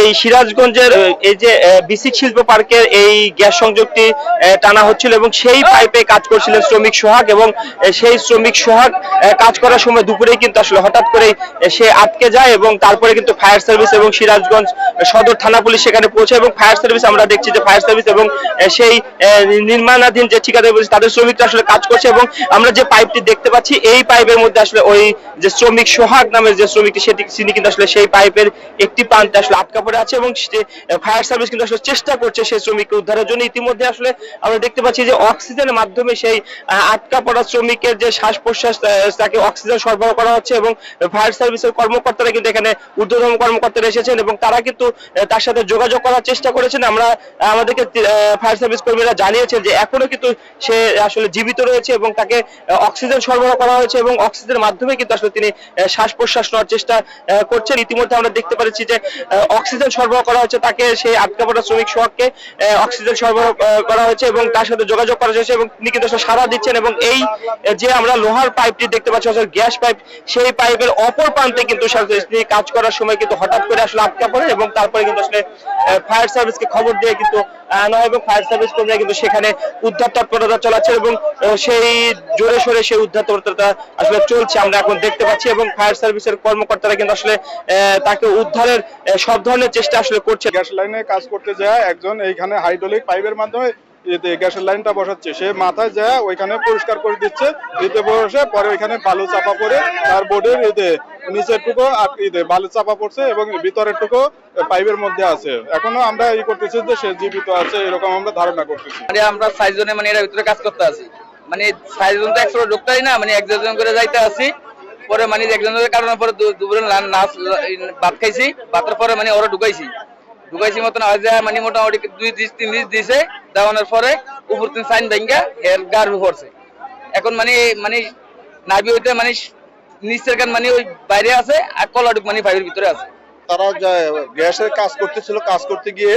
এই সিরাজগঞ্জের এই যে বিসিক শিল্প পার্কের এই গ্যাস সংযোগটি টানা হচ্ছিল এবং সেই পাইপে কাজ করছিলেন শ্রমিক সোহাগ এবং সেই শ্রমিক সোহাগ কাজ করার সময় দুপুরেই কিন্তু আসলে হঠাৎ করে সে আটকে যায় এবং তারপরে কিন্তু ফায়ার সার্ভিস এবং সিরাজগঞ্জ সদর থানা পুলিশ সেখানে পৌঁছে এবং ফায়ার সার্ভিস আমরা দেখছি যে ফায়ার সার্ভিস এবং সেই নির্মাণাধীন যে ঠিকাদার পুলিশ তাদের শ্রমিকরা আসলে কাজ করছে এবং আমরা যে পাইপটি দেখতে পাচ্ছি এই পাইপের মধ্যে আসলে ওই যে শ্রমিক সোহাগ নামের যে শ্রমিকটি তিনি কিন্তু আসলে সেই পাইপের একটি প্রান্তে আসলে আটকা পড়ে আছে এবং ফায়ার সার্ভিস কিন্তু আসলে চেষ্টা করছে সেই শ্রমিককে উদ্ধারের জন্য। ইতিমধ্যে আসলে আমরা দেখতে পাচ্ছি যে অক্সিজেনের মাধ্যমে সেই আটকা পড়া শ্রমিকের যে শ্বাস প্রশ্বাস তাকে অক্সিজেন সরবরাহ করা হচ্ছে এবং ফায়ার সার্ভিসের কর্মকর্তারা কিন্তু এখানে ঊর্ধ্বতন কর্মকর্তারা এসেছেন এবং তারা কিন্তু তার সাথে যোগাযোগ করার চেষ্টা করেছেন। আমাদেরকে ফায়ার সার্ভিস কর্মীরা জানিয়েছেন যে এখনো কিন্তু সে আসলে জীবিত রয়েছে এবং তাকে অক্সিজেন সরবরাহ করা হয়েছে এবং অক্সিজেনের মাধ্যমে কিন্তু আসলে তিনি শ্বাস প্রশ্বাস নেওয়ার চেষ্টা করছেন। ইতিমধ্যে আমরা দেখতে পাচ্ছি যে অক্সিজেন সরবরাহ করা হচ্ছে, তাকে সেই আটকা পড়া শ্রমিক সোহাগকে অক্সিজেন সরবরাহ করা হয়েছে এবং তার সাথে যোগাযোগ করা হয়েছে এবং তিনি কিন্তু সাড়া দিচ্ছেন এবং এই যে আমরা লোহার পাইপটি দেখতে পাচ্ছি আসলে গ্যাস পাইপ, সেই পাইপের অপর প্রান্তে কিন্তু তিনি কাজ করার সময় কিন্তু হঠাৎ করে আসলে আটকা পড়ে এবং তারপরে কিন্তু আসলে ফায়ার সার্ভিসকে খবর দিয়ে কিন্তু আনা হয় এবং ফায়ার সার্ভিস কর্মীরা কিন্তু সেখানে উদ্ধার তৎপরতা চালাচ্ছে এবং সেই জোরে সোরে সেই উদ্ধার তৎপরতা আসলে চলছে আমরা এখন দেখতে পাচ্ছি এবং ফায়ার সার্ভিসের কর্মকর্তারা কিন্তু আসলে তাকে উদ্ধারের সব ধরনের চেষ্টা আসলে করছে। গ্যাস লাইনে কাজ করতে যায় একজন এইখানে হাইড্রোলিক পাইপের মাধ্যমে গ্যাসের লাইনটা বসাচ্ছে, সে মাথায় যায় ওইখানে পরিষ্কার করে দিচ্ছে, এতে বসে পরে ওইখানে বালু চাপা পড়ে তার বোর্ডের নিচের টুকু বালু চাপা পড়ছে এবং ভিতরের টুকু পাইপের মধ্যে আছে। এখনো আমরা এই করতেছি যে সে জীবিত আছে এরকম আমরা ধারণা করতেছি। মানে আমরা 6 জনে মানে এর ভিতরে কাজ করতে আছি, মানে 6 জন তো একসাথে ঢুকতেই না, মানে একজন করে যাইতে আছি। পরে মানে একজনের কারণে পরে দুপুরে নাচ ভাত খাইছি, ভাতের পরে মানে ওরা ঢুকাইছি মতন মানে মোটামুটি 2-3 দিন দিছে, দেওয়ানোর পরে উপর তিন সাইন ভেঙ্গা এর গার পড়ছে। এখন মানে নাবি হইতে মানে নিচের গান মানে ওই বাইরে আছে আর কলাডুক মানে পাইপের ভিতরে আছে। তারা গ্যাসের কাজ করতেছিল, কাজ করতে গিয়ে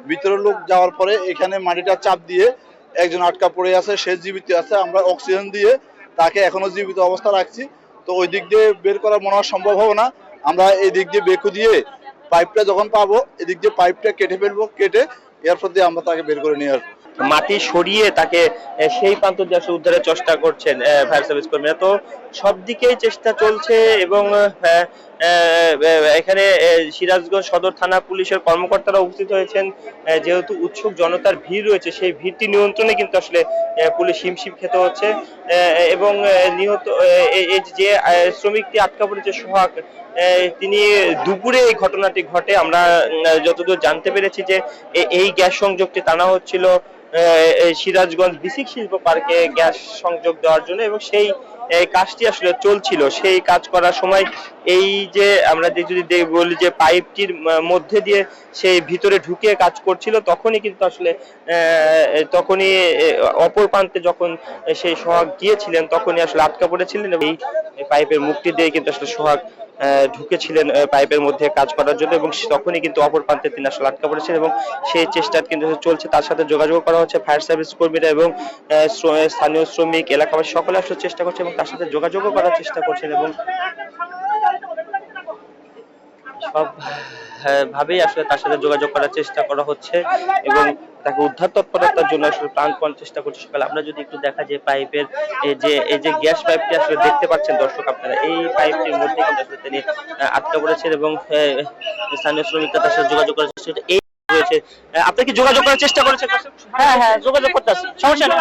ভিতরে লোক যাওয়ার পরে এখানে মাটিটা চাপ দিয়ে একজন আটকা পড়ে আছে, সে জীবিত আছে। আমরা অক্সিজেন দিয়ে তাকে এখনো জীবিত অবস্থা রাখছি। তো ওই দিক দিয়ে বের করা মনে হয় সম্ভব হবে না, আমরা এই দিক দিয়ে বেকু দিয়ে পাইপটা যখন পাবো এদিক দিয়ে পাইপটা কেটে ফেলবো, কেটে এরপর দিয়ে আমরা তাকে বের করে নিয়ে আসবো। মাটি সরিয়ে তাকে সেই প্রান্ত দিয়ে আসলে উদ্ধারের চেষ্টা করছেন ফায়ার সার্ভিস কর্মীরা। তো সব দিকেই চেষ্টা চলছে এবং এখানে সিরাজগঞ্জ সদর থানা পুলিশের কর্মকর্তারা উপস্থিত হয়েছেন। যেহেতু উৎসুক জনতার ভিড় রয়েছে, সেই ভিড়টি নিয়ন্ত্রণে কিন্তু আসলে পুলিশ হিমশিম খেতে হচ্ছে এবং নিহত যে শ্রমিকটি আটকা পড়েছে সোহাগ, তিনি দুপুরে এই ঘটনাটি ঘটে। আমরা যতদূর জানতে পেরেছি যে এই গ্যাস সংযোগটি টানা হচ্ছিল সিরাজগঞ্জ বিসিক শিল্প পার্কে গ্যাস সংযোগ দেওয়ার জন্য এবং সেই কাজটি আসলে চলছিল। সেই কাজ করার সময় এই যে আমরা যদি বলি যে পাইপটির মধ্যে দিয়ে সেই ভিতরে ঢুকে কাজ করছিল, তখনই কিন্তু আসলে তখনই অপর প্রান্তে যখন সেই সোহাগ গিয়েছিলেন তখনই আসলে আটকা পড়েছিলেন এবং এই পাইপের মুখটি দিয়ে কিন্তু আসলে সোহাগ ঢুকেছিলেন পাইপের মধ্যে কাজ করার জন্য এবং তখনই কিন্তু অপর প্রান্তে তিনি আসলে আটকা পড়েছেন এবং সেই চেষ্টা কিন্তু চলছে। তার সাথে যোগাযোগ করা হচ্ছে ফায়ার সার্ভিস কর্মীরা এবং স্থানীয় শ্রমিক এলাকাবাসী সকলে আসলে চেষ্টা করছে এবং তার সাথে যোগাযোগও করার চেষ্টা করছেন এবং সব ভাবেই আসলে তার সাথে যোগাযোগ করার চেষ্টা করা হচ্ছে এবং তাকে উদ্ধার তৎপরতার জন্য আসলে প্রাণপণ চেষ্টা করছে সকালে। আমরা যদি একটু দেখা যে পাইপের এই যে গ্যাস পাইপটি আসলে দেখতে পাচ্ছেন দর্শক আপনারা, এই পাইপটির মধ্যে কিন্তু আসলে তিনি আটকা পড়েছেন এবং স্থানীয় শ্রমিকরা তার সাথে যোগাযোগ করার চেষ্টা করছে। এই রয়েছে, আপনি কি যোগাযোগ করার চেষ্টা করেছেন? হ্যাঁ যোগাযোগ করতেছি, সমস্যা নেই।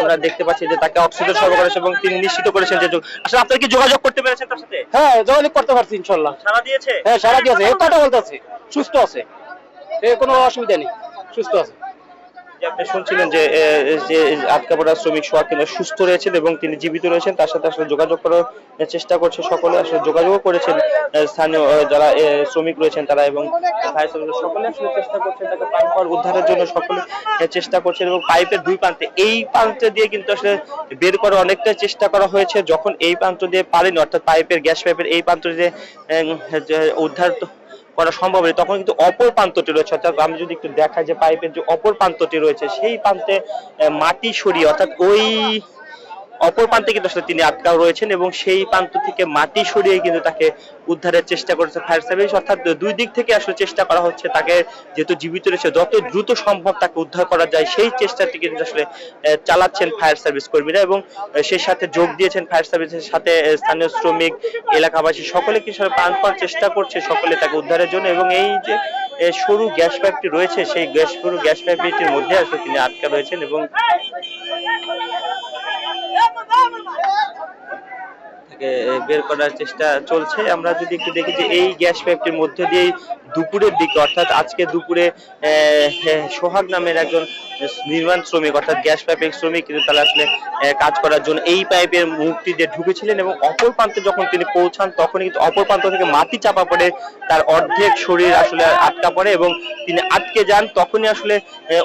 আমরা দেখতে পাচ্ছি যে তাকে অক্সিজেন সরবরাহ করেছে এবং তিনি নিশ্চিত করেছেন যে আসলে আপনারা কি যোগাযোগ করতে পেরেছেন তার সাথে? হ্যাঁ যোগাযোগ করতে পারছি ইনশাআল্লাহ। সাড়া দিয়েছে? হ্যাঁ সাড়া দিয়েছে, এই কথা বলতেছে সুস্থ আছে, কোনো অসুবিধা নেই, সুস্থ আছে। আপনি শুনছিলেন যে আটকা পড়া শ্রমিক সোহাগ কিন্তু সুস্থ রয়েছেন এবং তিনি জীবিত রয়েছেন। তার সাথে আসলে যোগাযোগ করার চেষ্টা করছে সকলে, আসলে যোগাযোগ করেছেন স্থানীয় যারা শ্রমিক রয়েছেন তারা এবং ফায়ার সার্ভিস সকলে আসলে চেষ্টা করছেন তাকে প্রাণপণ উদ্ধারের জন্য, সকলে চেষ্টা করছেন এবং পাইপের দুই প্রান্তে এই প্রান্তে দিয়ে কিন্তু আসলে বের করার অনেকটা চেষ্টা করা হয়েছে। যখন এই প্রান্ত দিয়ে পারেনি, অর্থাৎ পাইপের গ্যাস পাইপের এই প্রান্ত দিয়ে উদ্ধার করা সম্ভব হয়, তখন কিন্তু অপর প্রান্তটি রয়েছে, অর্থাৎ আমি যদি একটু দেখাই যে পাইপের যে অপর প্রান্তটি রয়েছে সেই প্রান্তে মাটি সরিয়ে, অর্থাৎ ওই অপর প্রান্তে কিন্তু আসলে তিনি আটকাও রয়েছেন এবং সেই প্রান্ত থেকে মাটি সরিয়ে কিন্তু তাকে উদ্ধারের চেষ্টা করেছে ফায়ার সার্ভিস। অর্থাৎ দুই দিক থেকে আসলে চেষ্টা করা হচ্ছে তাকে, যেহেতু জীবিত রয়েছে যত দ্রুত সম্ভব তাকে উদ্ধার করা যায় সেই চেষ্টাটি কিন্তু আসলে চালাচ্ছেন ফায়ার সার্ভিস কর্মীরা, এবং সেই সাথে যোগ দিয়েছেন ফায়ার সার্ভিসের সাথে স্থানীয় শ্রমিক, এলাকাবাসী সকলে কিন্তু প্রাণপণ চেষ্টা করছে সকলে তাকে উদ্ধারের জন্য। এবং এই যে সরু গ্যাস পাইপটি রয়েছে সেই সরু গ্যাস পাইপটির মধ্যে আসলে তিনি আটকা রয়েছেন এবং তাকে বের করার চেষ্টা চলছে। আমরা যদি একটু দেখি যে এই গ্যাস পাইপটির মধ্যে দিয়ে দুপুরের দিকে, অর্থাৎ আজকে দুপুরে সোহাগ নামের একজন নির্মাণ শ্রমিক অর্থাৎ গ্যাস পাইপের শ্রমিক কিন্তু তারা আসলে কাজ করার জন্য এই পাইপের মুখটি দিয়ে ঢুকেছিলেন এবং অপর প্রান্তে যখন তিনি পৌঁছান তখন কিন্তু অপর প্রান্ত থেকে মাটি চাপা পড়ে তার অর্ধেক শরীর আসলে আটকা পড়ে এবং তিনি আটকে যান। তখনই আসলে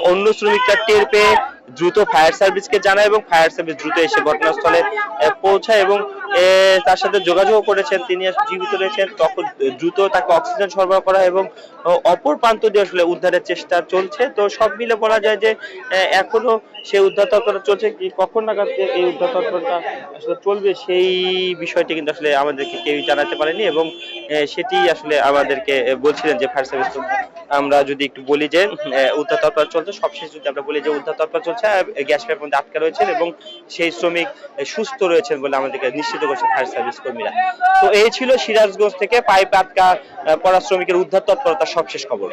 অন্য শ্রমিকরা টের পেয়ে দ্রুত ফায়ার সার্ভিসকে জানায় এবং ফায়ার সার্ভিস দ্রুত এসে ঘটনাস্থলে পৌঁছায় এবং তার সাথে যোগাযোগ করেছেন, তিনি জীবিত রয়েছেন। তখন দ্রুত তাকে অক্সিজেন সরবরাহ করা এবং অপর প্রান্ত দিয়ে আসলে উদ্ধারের চেষ্টা চলছে। তো সব মিলে বলা যায় যে এখনো সে উদ্ধার তৎপরতা চলছে, কি কখন নাগাদ এই উদ্ধার তৎপরতা আসলে চলবে সেই বিষয়টি কিন্তু আসলে আমাদেরকে কেউই জানাতে পারেনি এবং সেটি আসলে আমাদেরকে বলছিলেন যে ফায়ার সার্ভিস। আমরা যদি একটু বলি যে উদ্ধার তৎপরতা চলছে, সবশেষ যদি আমরা বলি যে উদ্ধার তৎপরতা চলছে, গ্যাস পাইপের মধ্যে আটকা রয়েছেন এবং সেই শ্রমিক সুস্থ রয়েছেন বলে আমাদেরকে নিশ্চিত করছে ফায়ার সার্ভিস কর্মীরা। তো এই ছিল সিরাজগঞ্জ থেকে পাইপ আটকা পড়া শ্রমিকের উদ্ধার তৎপরতার সবশেষ খবর।